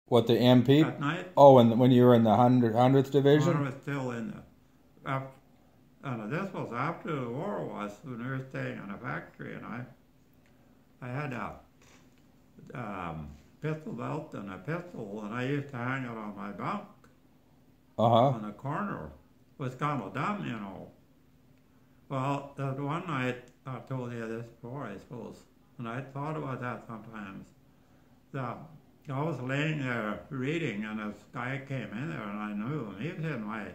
What, the MP? at night. Oh, and when you were in the 100th When I Division? was still in the, and this was after the war was, when we were staying in a factory, and I had a pistol belt and a pistol, and I used to hang it on my bunk Uh-huh. on the corner. It was kind of dumb, you know. Well, that one night, I told you this before, I suppose, and I thought about that sometimes. That I was laying there reading, and this guy came in there, and I knew him. He was in my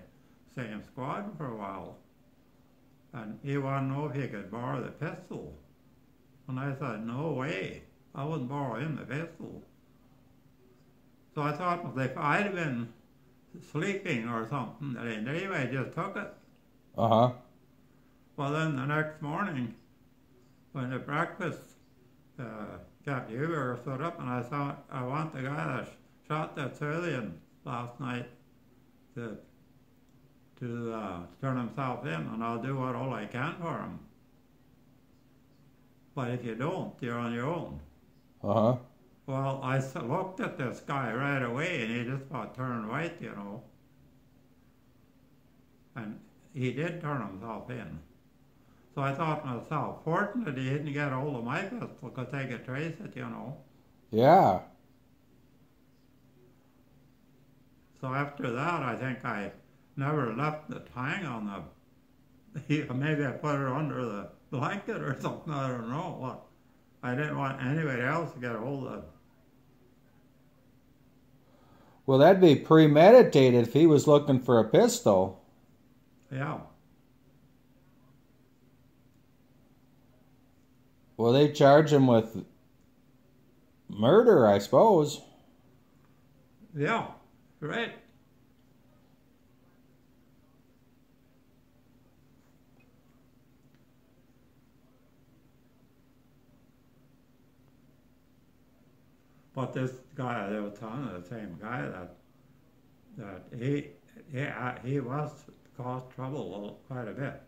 same squad for a while, and he wanted to know if he could borrow the pistol. And I said, no way, I wouldn't borrow him the pistol. So I thought, well, if I'd have been sleeping or something, and anyway, I just took it. Uh-huh. Well, then the next morning, when the breakfast, Captain Huber stood up, and I thought, I want the guy that shot that civilian last night to turn himself in, and I'll do all I can for him. But if you don't, you're on your own. Uh-huh. Well, I looked at this guy right away, and he just about turned white, you know. And he did turn himself in. So I thought to myself, fortunate he didn't get a hold of my pistol, because they could trace it, you know. Yeah. So after that, I think I never left it hang on the, maybe I put it under the blanket or something, I don't know. What. I didn't want anybody else to get a hold of it. Well, that'd be premeditated if he was looking for a pistol. Yeah. Well, they charge him with murder, I suppose. Yeah, right. But this guy, they were telling the same guy that he was caused trouble quite a bit.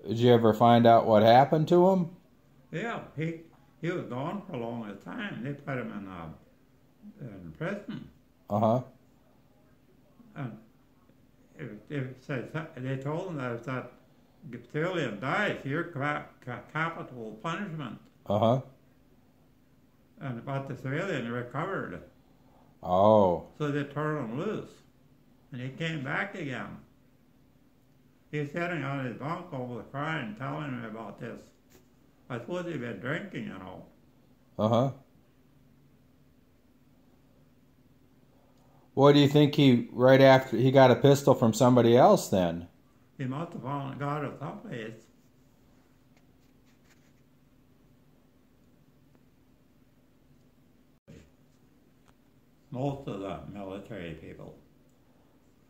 Did you ever find out what happened to him? Yeah, he was gone for a long time. They put him in prison, Uh-huh. and they told him that if that civilian dies, your capital punishment. Uh-huh. But the civilian recovered, Oh. so they turned him loose, and he came back again. He's sitting on his bunk over crying, telling me about this. I suppose he'd been drinking, you know. Uh-huh. What do you think right after he got a pistol from somebody else then? He must have got it someplace. Most of the military people.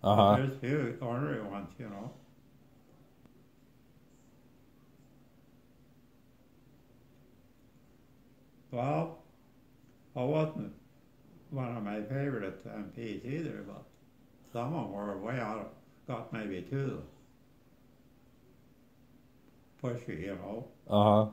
Uh-huh. There's few ordinary ones, you know. Well, I wasn't one of my favorite MPs either, but some of them were way out of, got maybe too pushy, you know. Uh-huh.